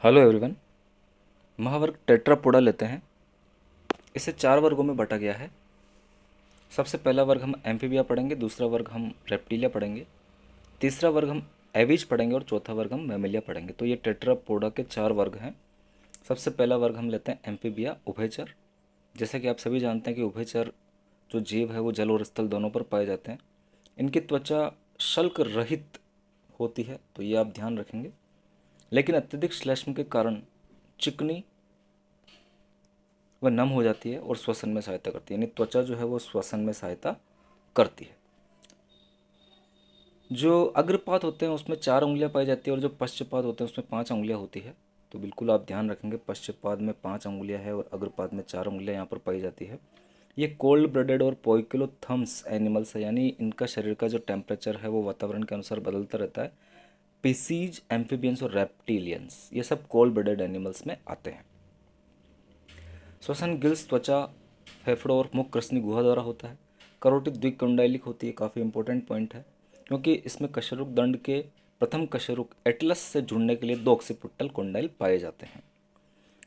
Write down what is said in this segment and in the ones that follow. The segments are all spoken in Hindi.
Hello everyone. महावर्ग टेट्रापोडा लेते हैं। इसे 4 वर्गों में बांटा गया है। सबसे पहला वर्ग हम एम्फीबिया पढ़ेंगे, दूसरा वर्ग हम रेप्टिलिया पढ़ेंगे, तीसरा वर्ग हम एविज पढ़ेंगे और चौथा वर्ग हम मैमेलिया पढ़ेंगे। तो ये टेट्रापोडा के 4 वर्ग हैं। सबसे पहला वर्ग हम लेते हैं एम्फीबिया, उभयचर। जैसा कि आप सभी जानते हैं कि उभयचर जो जीव है वो जल और स्थल दोनों पर पाए जाते हैं। इनकी त्वचा शल्क रहित होती है, तो ये आप ध्यान रखेंगे। लेकिन अत्यधिक श्लेष्म के कारण चिकनी वह नम हो जाती है और श्वसन में सहायता करती है, यानी त्वचा जो है वो श्वसन में सहायता करती है। जो अग्रपात होते हैं उसमें 4 उंगलियां पाई जाती है और जो पश्चपात होते हैं उसमें 5 उंगलियां होती है। तो बिल्कुल आप ध्यान रखेंगे, पश्चपात में 5 उंगलियां है और अग्रपात में 4 उंगलियां यहाँ पर पाई जाती है। ये कोल्ड ब्लडेड और पोइकिलोथम्स एनिमल्स है, यानी इनका शरीर का जो टेम्परेचर है वो वातावरण के अनुसार बदलता रहता है। पिसीज, एम्फीबियंस और रेप्टिलियंस ये सब कोल्ड ब्लडेड एनिमल्स में आते हैं। श्वसन गिल्स, त्वचा, फेफड़ों और मुख कृष्ण गुहा द्वारा होता है। करोटिड द्विकुंडैलिक होती है, काफ़ी इंपॉर्टेंट पॉइंट है, क्योंकि इसमें कशेरुक दंड के प्रथम कशेरुक एटलस से जुड़ने के लिए 2 ऑक्सीपिटल कुंडल पाए जाते हैं।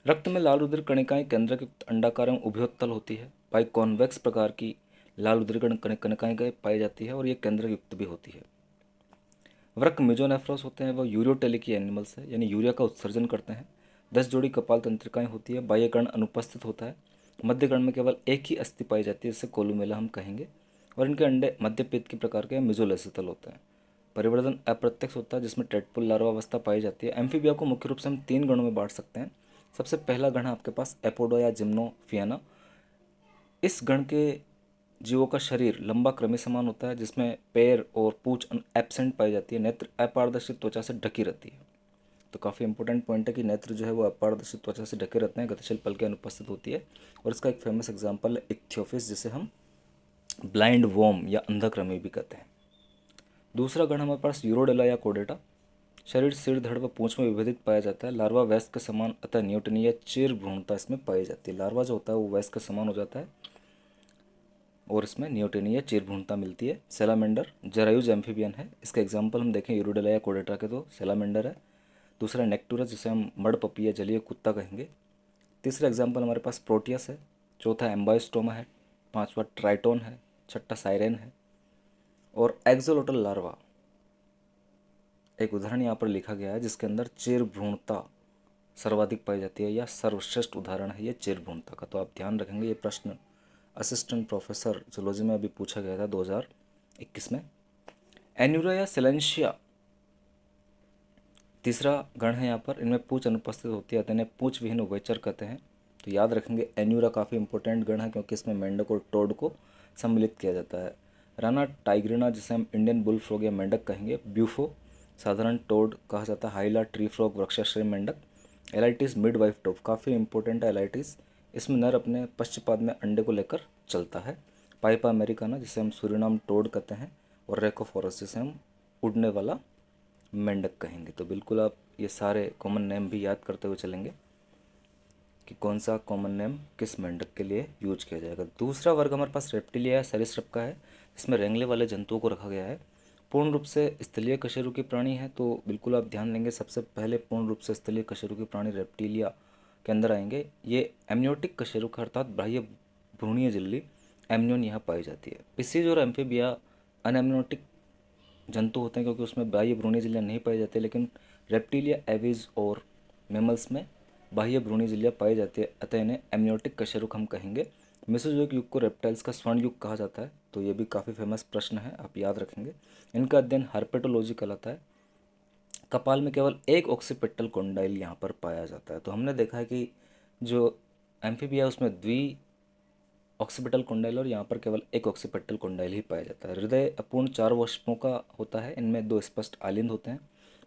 रक्त में लाल रुधिर कणिकाएं केंद्रक अंडाकार एवं उभयोत्तल होती है। बाइकॉन्वेक्स प्रकार की लाल रुधिर कणिकाएं पाई जाती है और ये केंद्रक युक्त भी होती है। वृक्क मेजोनेफ्रॉस होते हैं, वह यूरियोटेलिक एनिमल्स है, यानी यूरिया का उत्सर्जन करते हैं। 10 जोड़ी कपाल तंत्रिकाएं होती है। बाह्य कर्ण अनुपस्थित होता है। मध्य कर्ण में केवल एक ही अस्थि पाई जाती है, जिसे कोलुमेला हम कहेंगे। और इनके अंडे मध्य पेट के प्रकार के मेजोलेसितल होते हैं। परिवर्तन अप्रत्यक्ष होता है, जिसमें टेटपुल लार्वा अवस्था पाई जाती है। एम्फीबिया को मुख्य रूप से हम 3 गणों में बांट सकते हैं। सबसे पहला गण है आपके पास एपोडो या जिम्नोफियाना। इस गण के जीवों का शरीर लंबा क्रमि समान होता है, जिसमें पैर और पूंछ एब्सेंट पाई जाती है। नेत्र अपारदर्शी त्वचा से ढकी रहती है। तो काफ़ी इंपॉर्टेंट पॉइंट है कि नेत्र जो है वो अपारदर्शी त्वचा से ढके रहते हैं, गतिशील पलकें अनुपस्थित होती है। और इसका एक फेमस एग्जाम्पल है इक्थियोफिस, जिसे हम ब्लाइंड वॉर्म या अंधाकृमि भी कहते हैं। दूसरा गण हमारे पास यूरोडेला या कोडेटा। शरीर सिर, धड़ व पूंछ में विभेदित पाया जाता है। लार्वा वयस्क के समान अतः न्यूटनीय चीर भ्रूणता इसमें पाई जाती है। लार्वा जो होता है वो वयस्क के समान हो जाता है और इसमें न्यूटनीय चीर भ्रूणता मिलती है। सेलामेंडर जरायुज एम्फीबियन है। इसका एग्जाम्पल हम देखें यूरोडेला या कोडेटा के, तो सेलामेंडर है। दूसरा नेक्टुरस, जिसे हम मड पपी या जलीय कुत्ता कहेंगे। तीसरा एग्जाम्पल हमारे पास प्रोटियस है। चौथा एम्बायोस्टोमा है। पांचवा ट्राइटोन है। छठा साइरेन है। और एक्सोलोटल लार्वा एक उदाहरण यहाँ पर लिखा गया है, जिसके अंदर चेर भ्रूणता सर्वाधिक पाई जाती है, या सर्वश्रेष्ठ उदाहरण है ये चेर भ्रूणता का। तो आप ध्यान रखेंगे, ये प्रश्न असिस्टेंट प्रोफेसर जूलॉजी में अभी पूछा गया था 2021 में। एन्यूरा या सिलेंशिया तीसरा गण है यहाँ पर। इनमें पूंछ अनुपस्थित होती है, अतः इन्हें पूंछ विहीन उभयचर कहते हैं। तो याद रखेंगे, एन्यूरा काफ़ी इंपॉर्टेंट गण है, क्योंकि इसमें मेंढक और टोड को सम्मिलित किया जाता है। राना टाइग्रिना, जिसे हम इंडियन बुल फ्रॉग या मेंढक कहेंगे। ब्यूफो साधारण टोड कहा जाता है। हाइला ट्री फ्रॉग वृक्षाश्रयी मेंढक। एलाइटिस मिड वाइफ टोप काफ़ी इंपॉर्टेंट है एलाइटिस। इसमें नर अपने पश्चपाद में अंडे को लेकर चलता है। पाइपा अमेरिकाना, जिसे हम सूरीनाम टोड कहते हैं। और रेकोफोरस, जिसे हम उड़ने वाला मेंढक कहेंगे। तो बिल्कुल आप ये सारे कॉमन नेम भी याद करते हुए चलेंगे कि कौन सा कॉमन नेम किस मेंढक के लिए यूज किया जाएगा। दूसरा वर्ग हमारे पास रेप्टिलिया या सरीसृप का है, जिसमें रेंगले वाले जंतुओं को रखा गया है। पूर्ण रूप से स्थलीय कशेरुकी प्राणी है, तो बिल्कुल आप ध्यान देंगे, सबसे पहले पूर्ण रूप से स्थलीय कशेरुकी प्राणी रेप्टिलिया के अंदर आएंगे। ये एमनियोटिक कशेरुक अर्थात बाह्य भ्रूणीय झिल्ली एमनियोन यहाँ पाई जाती है। पिसीज और एम्फीबिया अनएमनियोटिक जंतु होते हैं, क्योंकि उसमें बाह्य भ्रूणीय झिल्लियाँ नहीं पाई जाती, लेकिन रेप्टिलिया, एविज और मेमल्स में बाह्य भ्रूणीय झिल्लियाँ पाई जाती है, अतः इन्हें एमनियोटिक कशेरुक हम कहेंगे। मेसोजोइक युग को रेप्टाइल्स का स्वर्ण युग कहा जाता है, तो ये भी काफ़ी फेमस प्रश्न है, आप याद रखेंगे। इनका अध्ययन हर्पेटोलॉजी कहलाता है। कपाल में केवल एक ऑक्सीपिटल कोंडाइल यहाँ पर पाया जाता है। तो हमने देखा है कि जो एम्फीबिया उसमें ऑक्सीपिटल कुंडल और यहाँ पर केवल एक ऑक्सीपिटल कुंडल ही पाया जाता है। हृदय अपूर्ण 4 वक्ष्पों का होता है। इनमें 2 स्पष्ट आलिंद होते हैं,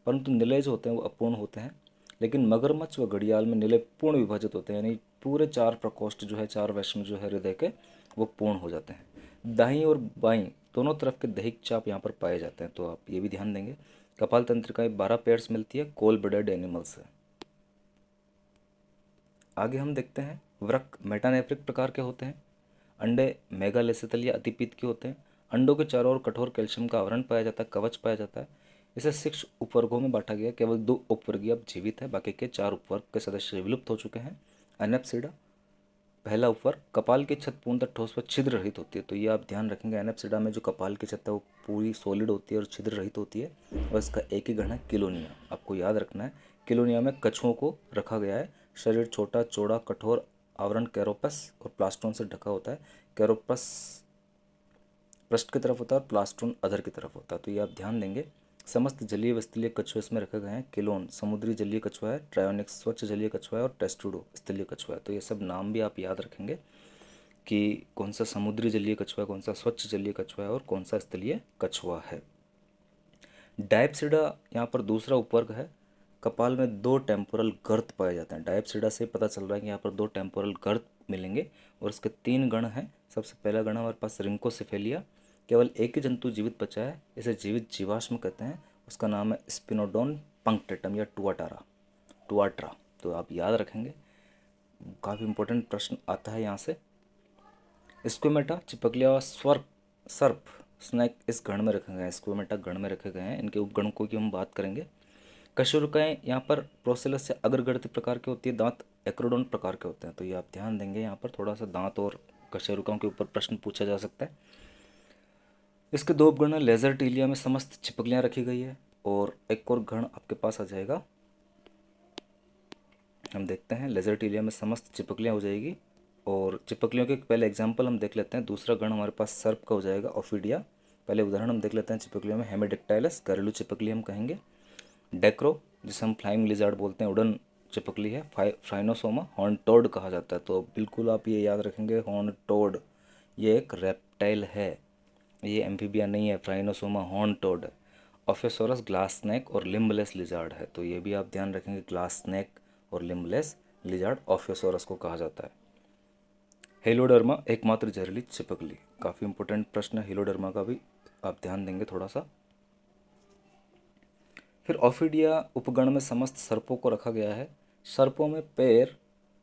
परंतु निलय जो होते हैं वो अपूर्ण होते हैं। लेकिन मगरमच्छ व घड़ियाल में निलय पूर्ण विभाजित होते हैं, यानी पूरे 4 प्रकोष्ठ जो है, 4 वक्ष्म जो है हृदय के, वो पूर्ण हो जाते हैं। दाईं और बाईं दोनों तरफ के दहिक चाप यहाँ पर पाए जाते हैं, तो आप ये भी ध्यान देंगे। कपाल तंत्रिकाएं 12 पेयर्स मिलती है, कोल ब्लडेड एनिमल्स है। आगे हम देखते हैं वृक्क मेटानेफ्रिक प्रकार के होते हैं। अंडे मेगालेसितल या अतिपीत के होते हैं। अंडों के चारों ओर कठोर कैल्शियम का आवरण पाया जाता है, कवच पाया जाता है। इसे 6 उपवर्गों में बांटा गया। केवल 2 उपवर्गीय अब जीवित है, बाकी के 4 उपवर्ग के सदस्य विलुप्त हो चुके हैं। एनेप्सिडा, पहला उपवर्ग, कपाल की छत पूर्णतः ठोस व छिद्र रहित होती है। तो ये आप ध्यान रखेंगे, एनेप्सिडा में जो कपाल की छत है वो पूरी सॉलिड होती है और छिद्र रहित होती है। और इसका एक ही गण है किलोनिया, आपको याद रखना है। किलोनिया में कछुओं को रखा गया है। शरीर छोटा, चौड़ा, कठोर, आवरण कैरोपस और प्लास्टोन से ढका होता है। कैरोपस पृष्ठ की तरफ होता है और प्लास्टोन अधर की तरफ होता है। तो ये आप ध्यान देंगे। समस्त जलीय व स्थलीय कछुए इसमें रखे गए हैं। किलोन समुद्री जलीय कछुआ है, ट्रायोनिक्स स्वच्छ जलीय कछुआ है और टेस्टुडो स्थलीय कछुआ है। तो ये सब नाम भी आप याद रखेंगे कि कौन सा समुद्री जलीय कछुआ है, कौन सा स्वच्छ जलीय कछुआ है और कौन सा स्थलीय कछुआ है। डायप्सिडा यहाँ पर दूसरा उपवर्ग है। कपाल में 2 टेम्पोरल गर्त पाए जाते हैं। डायप्सिडा से पता चल रहा है कि यहाँ पर 2 टेम्पोरल गर्त मिलेंगे और इसके 3 गण हैं। सबसे पहला गण हमारे पास रिंकोसिफेलिया, केवल एक ही जंतु जीवित बचा है, इसे जीवित जीवाश्म कहते हैं। उसका नाम है स्पिनोडोन पंक्टेटम या टुआट्रा। तो आप याद रखेंगे, काफ़ी इंपॉर्टेंट प्रश्न आता है यहाँ से। स्क्विमेटा, चिपकलिया और सर्प स्नैक इस गण में रखे गए हैं। स्क्विमेटा गण में रखे गए हैं। इनके उपगणों की हम बात करेंगे। कशेरुकाएँ यहाँ पर प्रोसेलस से अग्रगणित प्रकार की होती है, दांत एक्रोडोन प्रकार के होते हैं। तो ये आप ध्यान देंगे, यहाँ पर थोड़ा सा दांत और कशेरुकाओं के ऊपर प्रश्न पूछा जा सकता है। इसके 2 उपगण हैं। लेजर टीलिया में समस्त चिपकलियाँ रखी गई है और एक और गण आपके पास आ जाएगा, हम देखते हैं। लेजर टीलिया में समस्त चिपकलियाँ हो जाएगी और चिपकलियों के पहले एग्जाम्पल हम देख लेते हैं। दूसरा गण हमारे पास सर्प का हो जाएगा, ओफिडिया। पहले उदाहरण हम देख लेते हैं चिपकलियों में। हेमिडिक्टाइलस घरेलू चिपकली हम कहेंगे। डेक्रो, जिसे हम फ्लाइंग लिजार्ड बोलते हैं, उड़न चिपकली है। फ्राइनोसोमा हॉर्न टोड कहा जाता है। तो बिल्कुल आप ये याद रखेंगे, हॉर्न टोड ये एक रेप्टाइल है, ये एम्फीबिया नहीं है। फ्राइनोसोमा हॉर्न टोड। ऑफेसोरस ग्लास स्नैक और लिम्बलेस लिजार्ड है। तो ये भी आप ध्यान रखेंगे, ग्लास स्नैक और लिम्बलेस लिजार्ड ऑफेसोरस को कहा जाता है। हेलोडर्मा एकमात्र जहरीली चिपकली, काफ़ी इंपॉर्टेंट प्रश्न है हेलोडर्मा का भी, आप ध्यान देंगे थोड़ा सा। फिर ऑफिडिया उपगण में समस्त सर्पों को रखा गया है। सर्पों में पैर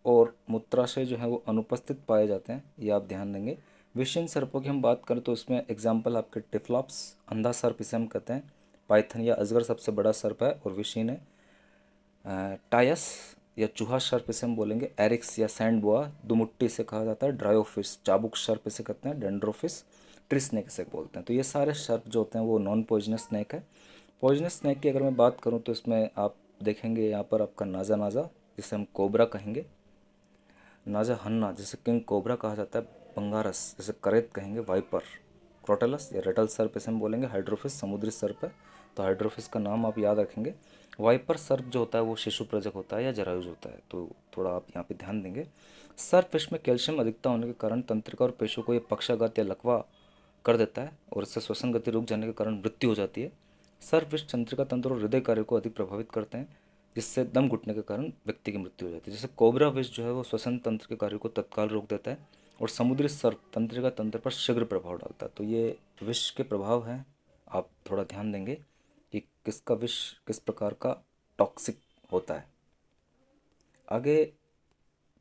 और मूत्राशय जो है वो अनुपस्थित पाए जाते हैं, ये आप ध्यान देंगे। विषयन सर्पों की हम बात करें तो इसमें एग्जाम्पल आपके टिफ्लॉप्स, अंधा सर्प इसे हम कहते हैं। पाइथन या अजगर सबसे बड़ा सर्प है और विषीन है। टायस या चूहा सर्प इसे हम बोलेंगे। एरिक्स या सैंड बोआ दुमुट्टी से कहा जाता है। ड्रायोफिस चाबुक सर्प इसे कहते हैं। डेंड्रोफिस ट्री स्नेक इसे बोलते हैं। तो ये सारे सर्प जो होते हैं वो नॉन पॉइजनस स्नेक है। पॉइजनस स्नेक की अगर मैं बात करूँ तो इसमें आप देखेंगे यहाँ पर आपका नाजा नाजा, जिसे हम कोबरा कहेंगे। नाजा हन्ना, जिसे किंग कोबरा कहा जाता है। बंगारस, जिसे करेत कहेंगे। वाइपर, क्रोटेलस या रेटल सर्प इसे हम बोलेंगे। हाइड्रोफिस समुद्री सर्प है, तो हाइड्रोफिस का नाम आप याद रखेंगे। वाइपर सर्प जो होता है वो शिशु प्रजक होता है या जरायुज होता है, तो थोड़ा आप यहाँ पे ध्यान देंगे। सर्प फिश में कैल्शियम अधिकता होने के कारण तंत्रिका और पेशियों को ये पक्षाघात या लकवा कर देता है और इससे श्वसन गति रुक जाने के कारण मृत्यु हो जाती है। सर्प विष तंत्रिका तंत्र और हृदय कार्य को अधिक प्रभावित करते हैं, जिससे दम घुटने के कारण व्यक्ति की मृत्यु हो जाती है। जैसे कोबरा विष जो है वो श्वसन तंत्र के कार्य को तत्काल रोक देता है और समुद्री सर्प तंत्रिका तंत्र पर शीघ्र प्रभाव डालता है। तो ये विष के प्रभाव हैं, आप थोड़ा ध्यान देंगे कि किसका विष किस प्रकार का टॉक्सिक होता है। आगे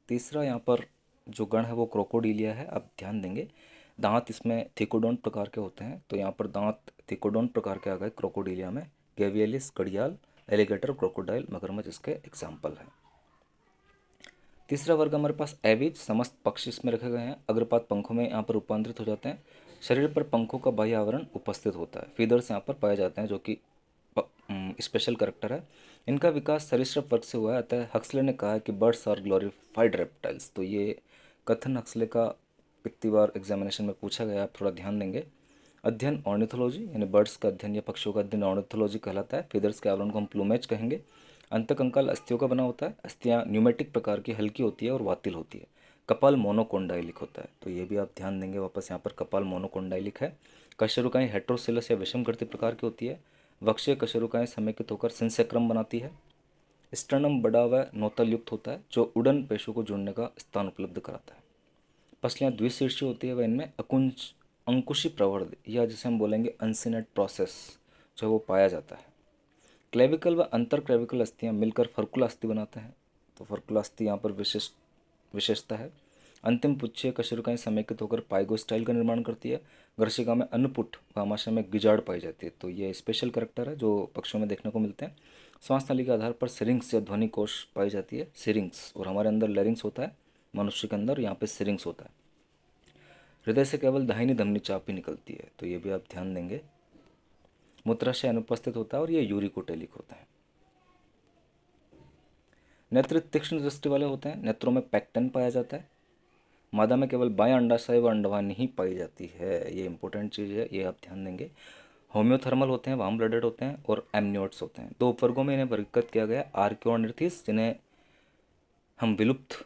तीसरा यहाँ पर जो गण है वो क्रोकोडीलिया है, आप ध्यान देंगे। दांत इसमें थिकोडोन प्रकार के होते हैं, तो यहाँ पर दांत थिकोडोन प्रकार के आ गए क्रोकोडीलिया में। गेवियलिस घड़ियाल, एलिगेटर, क्रोकोडाइल, मगरमच्छ इसके एग्जाम्पल हैं। तीसरा वर्ग हमारे पास एविज, समस्त पक्षी इसमें रखे गए हैं। अग्रपात पंखों में यहाँ पर रूपांतरित हो जाते हैं। शरीर पर पंखों का बाह्य आवरण उपस्थित होता है। फीदर्स यहाँ पर पाए जाते हैं जो कि स्पेशल करेक्टर है। इनका विकास सरीसृप वर्ग से हुआ है, अतः हक्सले ने कहा है कि बर्ड्स आर ग्लोरीफाइड रेप्टाइल्स। तो ये कथन हक्सले का कितनी बार एग्जामिनेशन में पूछा गया, आप थोड़ा ध्यान देंगे। अध्ययन ऑर्निथोलॉजी, यानी बर्ड्स का अध्ययन या पक्षियों का अध्ययन ऑर्निथोलॉजी कहलाता है। फीदर्स के आवरण को हम प्लूमेज कहेंगे। अंतकंकाल अस्थियों का बना होता है। अस्थियाँ न्यूमेटिक प्रकार की हल्की होती है और वातिल होती है। कपाल मोनोकोंडाइलिक होता है, तो ये भी आप ध्यान देंगे। वापस यहाँ पर कपाल मोनोकोंडाइलिक है। कशेरुकाएँ हेट्रोसिलस या विषमकृति प्रकार की होती है। वक्षीय कशेरुकाएँ समेकित होकर सिंसेक्रम बनाती है। स्टर्नम बड़ा व नोतल युक्त होता है, जो उड़न पेशों को जोड़ने का स्थान उपलब्ध कराता है। पसलियाँ द्विशीर्षीय होती है व इनमें अंकुशी प्रवर्ध या जिसे हम बोलेंगे अनसिनेट प्रोसेस जो है वो पाया जाता है। क्लेविकल व अंतर क्लेविकल अस्थियाँ मिलकर फर्कुला अस्थि बनाते हैं, तो फर्कुला अस्थि यहाँ पर विशिष्टता है। अंतिम पुच्छीय कशेरुकाएं समेकित होकर पाइगोस्टाइल का निर्माण करती है। गर्शिका में अन्नपुट, आमाशय में गिजाड़ पाई जाती है। तो ये स्पेशल करेक्टर है जो पक्षियों में देखने को मिलते हैं। श्वास नली के आधार पर सिरिंग्स या ध्वनि कोश पाई जाती है, सिरिंग्स, और हमारे अंदर लेरिंग्स होता है, मनुष्य के अंदर यहाँ पे सिरिंग्स होता है। हृदय से केवल दाहिनी धमनी चाप ही निकलती है, तो ये भी आप ध्यान देंगे। मूत्राशय अनुपस्थित होता है और ये यूरिकोटेलिक होता है। नेत्र तीक्ष्ण दृष्टि वाले होते हैं, नेत्रों में पैक्टन पाया जाता है। मादा में केवल बायां अंडाशय व अंडवाहिनी ही पाई जाती है, ये इंपॉर्टेंट चीज़ है, ये आप ध्यान देंगे। होम्योथर्मल होते हैं, वार्म ब्लडेड होते हैं, और एमनियोट्स होते हैं। दो उपवर्गों में इन्हें वर्गीकृत किया गया, आर्कियोनिर्थीस, जिन्हें हम विलुप्त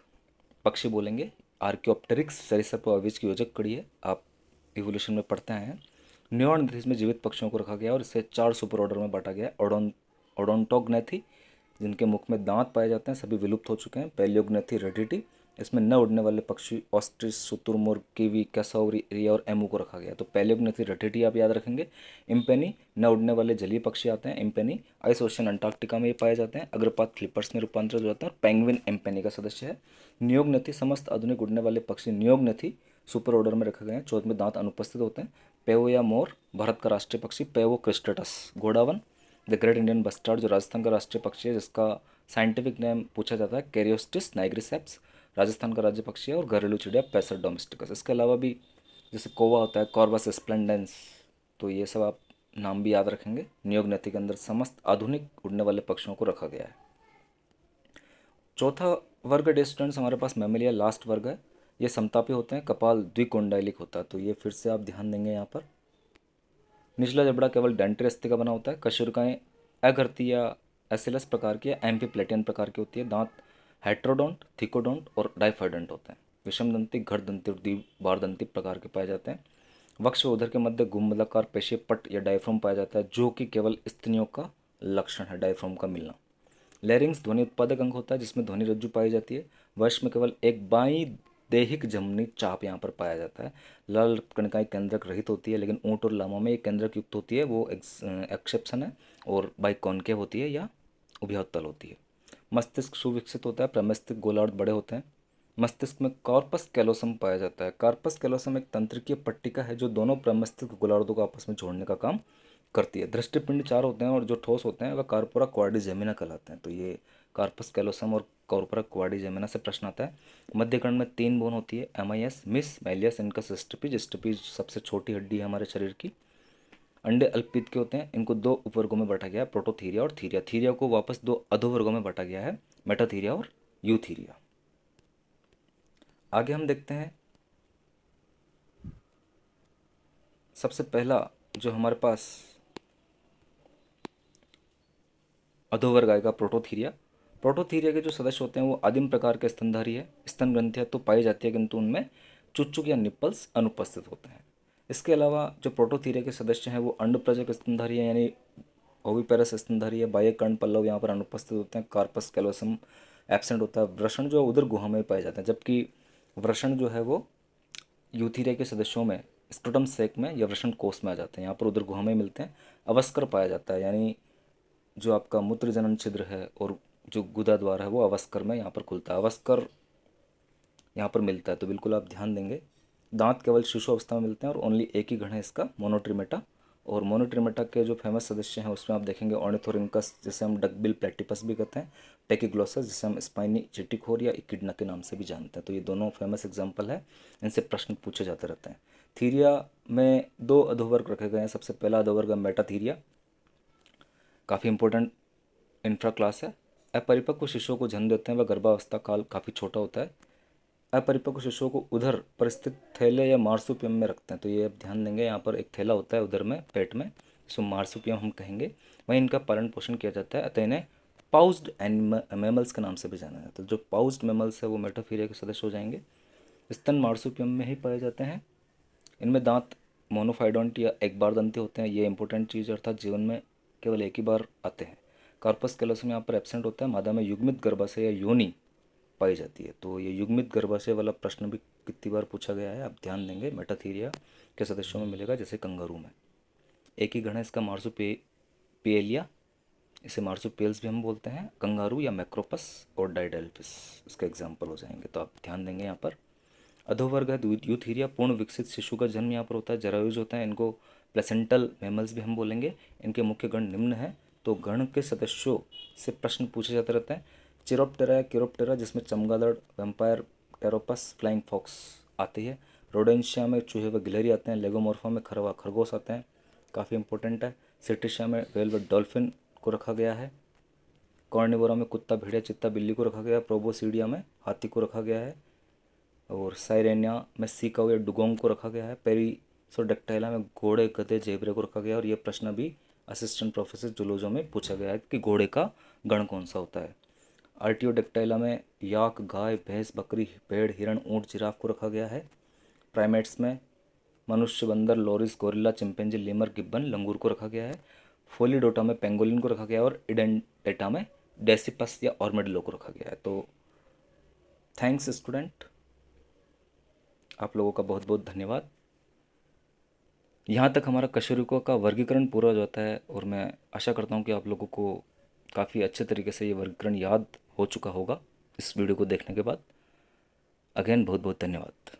पक्षी बोलेंगे, आर्कियोप्टेरिक्स सरीसृप अवीज की योजक कड़ी है, आप इवोल्यूशन में पढ़ते आए हैं। नियोनिथिस में जीवित पक्षियों को रखा गया और इसे 4 सुपर ऑर्डर में बांटा गया। ओडोंटोग्नेथी, जिनके मुख में दांत पाए जाते हैं, सभी विलुप्त हो चुके हैं। पैलियोग्नेथी रेडिटी, इसमें न उड़ने वाले पक्षी ऑस्ट्रिच, शुतुरमुर्ग, कीवी, कैसौरी, रिया और एमू को रखा गया। तो पैलियोग्नेथी रेडिटी आप याद रखेंगे। इम्पेनी, न उड़ने वाले जलीय पक्षी आते हैं, इम्पेनी आइस ओशन अंटार्कटिका में ये पाए जाते हैं। अग्रपात फ्लिपर्स में रूपांतरित हो जाते हैं और पेंगुइन इम्पेनी का सदस्य है। नियोगनेथी, समस्त आधुनिक उड़ने वाले पक्षी नियोगनेथी सुपर ऑर्डर में रखे गए हैं। चौथ में दांत अनुपस्थित होते हैं। पेवो या मोर, भारत का राष्ट्रीय पक्षी, पेवो क्रिस्टेटस। घोड़ावन, द ग्रेट इंडियन बस्टार्ड, जो राजस्थान का राष्ट्रीय पक्षी है, जिसका साइंटिफिक नेम पूछा जाता है कैरियोस्टिस नाइग्रिसेप्स, राजस्थान का राज्य पक्षी है। और घरेलू चिड़िया पैसर डोमेस्टिकस। इसके अलावा भी जैसे कौवा होता है, कॉर्वस स्प्लेंडेंस, तो ये सब आप नाम भी याद रखेंगे। नियोगनेथी के अंदर समस्त आधुनिक उड़ने वाले पक्षियों को रखा गया है। चौथा वर्ग डे स्टूडेंट्स हमारे पास मैमेलिया लास्ट वर्ग है। ये समतापी होते हैं, कपाल द्विकोंडाइलिक होता है, तो ये फिर से आप ध्यान देंगे यहाँ पर। निचला जबड़ा केवल डेंटिन अस्थि का बना होता है। कशेरुकाएं अघर्ती या एसिलस प्रकार की या एम्फीप्लेटियन प्रकार की होती है। दांत हेट्रोडोंट, थिकोडोंट और डाइफाइडेंट होते हैं। विषमदंती, घरदंती और द्विबारदंती प्रकार के पाए जाते हैं। वक्ष व उदर के मध्य गुंबदाकार पेशीय पट या डायफ्राम पाया जाता है, जो कि केवल स्तनियों का लक्षण है, डायफ्राम का मिलना। लैरिंग्स ध्वनि उत्पादक अंग होता है, जिसमें ध्वनि रज्जु पाई जाती है। वश में केवल एक बाई देहिक जमनी चाप यहाँ पर पाया जाता है। लाल कणिकाएं केंद्रक रहित होती है, लेकिन ऊंट और लामों में ये केंद्रक युक्त होती है, वो एक्सेप्शन है। और बाइकॉन्केव होती है या उभयोत्तल होती है। मस्तिष्क सुविकसित होता है, प्रमस्तिष्क गोलार्ध बड़े होते हैं। मस्तिष्क में कॉर्पस कैलोसम पाया जाता है। कार्पस कैलोसम एक तंत्रिकीय पट्टिका है जो दोनों प्रमस्तिष्क गोलार्धों को आपस में जोड़ने का काम करती है। दृष्टिपिंड 4 होते हैं और जो ठोस होते हैं वह कार्पोरा क्वाड्रिजेमिना कहलाते हैं। तो ये कार्पस कैलोसम और कॉर्पोरा क्वाड्रिजेमिना से प्रश्न आता है। मध्यकर्ण में 3 बोन होती है, एमाइस, मिस, मैलियस, इनकस, स्टपीज। स्टपीज सबसे छोटी हड्डी है हमारे शरीर की। अंडे अल्पपीत के होते हैं। इनको 2 उपवर्गों में बांटा गया है, प्रोटोथीरिया और थीरिया। थीरिया को वापस 2 अधोवर्गों में बांटा गया है, मेटाथीरिया और यूथीरिया। आगे हम देखते हैं सबसे पहला जो हमारे पास अधोवर्ग आएगा, प्रोटोथीरिया। प्रोटोथीरिया के जो सदस्य होते हैं वो आदिम प्रकार के स्तनधारी है। स्तन ग्रंथियाँ तो पाई जाती है, किंतु उनमें चुच्चुक या निप्पल्स अनुपस्थित होते हैं। इसके अलावा जो प्रोटोथीरिया के सदस्य हैं वो अंडप्रजक स्तनधारी है, यानी ओविपेरस स्तनधारी है। बाह्य कर्ण पल्लव यहाँ पर अनुपस्थित होते हैं। कार्पस कैलोसम एब्सेंट होता है। वृषण जो उदर गुहा में पाए जाते हैं, जबकि वृषण जो है वो यूथीरिया के सदस्यों में स्क्रोटम सैक में या वृषण कोष में आ जाते हैं। यहाँ पर उदर गुहा में मिलते हैं। अवस्कर पाया जाता है, यानी जो आपका मूत्र जनन छिद्र है और जो गुदा द्वार है वो अवस्कर में यहाँ पर खुलता है। अवस्कर यहाँ पर मिलता है, तो बिल्कुल आप ध्यान देंगे। दांत केवल शिशु अवस्था में मिलते हैं और ओनली एक ही गण है इसका, मोनोट्रिमेटा। और मोनोट्रिमेटा के जो फेमस सदस्य हैं उसमें आप देखेंगे ऑर्निथोरिंकस, जिसे हम डकबिल प्लेटिपस भी कहते हैं, टेकिग्लोसस, जिसे हम स्पाइनी चिटिकोर या इकिडना के नाम से भी जानते हैं। तो ये दोनों फेमस एग्जाम्पल है, इनसे प्रश्न पूछे जाते रहते हैं। थीरिया में 2 अधोवर्ग रखे गए हैं। सबसे पहला अधोवर्ग है मेटाथीरिया, काफ़ी इंपॉर्टेंट इंफ्रा क्लास है। अपरिपक्व शिशुओं को जन्म देते हैं, वह गर्भावस्था काल काफ़ी छोटा होता है। अपरिपक्व शिशुओं को उधर पर स्थित थैले या मार्सुपियम में रखते हैं, तो ये आप ध्यान देंगे। यहाँ पर एक थैला होता है उधर में, पेट में, जिसको मार्सुपियम हम कहेंगे। वहीं इनका पालन पोषण किया जाता है, अतः इन्हें पाउज्ड मैमल्स के नाम से भी जाना जाता है। जो पाउज्ड मैमल्स है वो मेटाफीरिया के सदस्य हो जाएंगे। स्तन मार्सुपियम में ही पाए जाते हैं। इनमें दांत मोनोफाइडोंट या एक बार दंती होते हैं, ये इंपॉर्टेंट चीज़, अर्थात जीवन में केवल एक ही बार आते हैं। कार्पस कैलोसम यहाँ पर एब्सेंट होता है। मादा में युग्मित गर्भाशय या योनि पाई जाती है। तो ये युग्मित गर्भाशय वाला प्रश्न भी कितनी बार पूछा गया है, आप ध्यान देंगे। मेटाथीरिया के सदस्यों में मिलेगा, जैसे कंगारू में एक ही गण है इसका, मार्सुपिएलिया, इसे मार्सुपियल्स भी हम बोलते हैं। कंगारू या मैक्रोपस और डाइडेल्फिस इसका एग्जाम्पल हो जाएंगे, तो आप ध्यान देंगे यहाँ पर। अधोवर्ग है यूथीरिया, पूर्ण विकसित शिशु का जन्म यहाँ पर होता है। जरायुज होता है, इनको प्लेसेंटल मैमल्स भी हम बोलेंगे। इनके मुख्य गण निम्न हैं। तो गण के सदस्यों से प्रश्न पूछे जाते रहते हैं। चिरोप्टेरा या किरोप्टेरा, जिसमें चमगादड़, वैम्पायर, टेरोपस, फ्लाइंग फॉक्स आती है। रोडेंशिया में चूहे व गिलहरी आते हैं। लेगोमॉर्फा में खरगोश आते हैं, काफ़ी इंपॉर्टेंट है। सिट्रिशिया में व्हेल व डॉल्फिन को रखा गया है। कॉर्निवोरा में कुत्ता, भेड़िया, चित्ता, बिल्ली को रखा गया है। प्रोबोसीडिया में हाथी को रखा गया है। और साइरेनिया में सीकाऊ या डुगोंग को रखा गया है। पेरिसोडेक्टाइला में घोड़े, गधे, जेबरे को रखा गया है। और ये प्रश्न भी असिस्टेंट प्रोफेसर जूलॉजी में पूछा गया है कि घोड़े का गण कौन सा होता है। आर्टियोडेक्टाइला में याक, गाय, भैंस, बकरी, भेड़, हिरण, ऊंट, जिराफ को रखा गया है। प्राइमेट्स में मनुष्य, बंदर, loris, gorilla, chimpanzee, lemur, gibbon, langur को रखा गया है। फोलिडोटा में पेंगोलिन को रखा गया है। और इडेंटेटा में डेसिपस या ऑर्मेडिलो को रखा गया है। तो थैंक्स स्टूडेंट, आप लोगों का बहुत बहुत धन्यवाद। यहाँ तक हमारा कशेरुकों का वर्गीकरण पूरा हो जाता है और मैं आशा करता हूँ कि आप लोगों को काफ़ी अच्छे तरीके से ये वर्गीकरण याद हो चुका होगा इस वीडियो को देखने के बाद। अगेन बहुत बहुत धन्यवाद।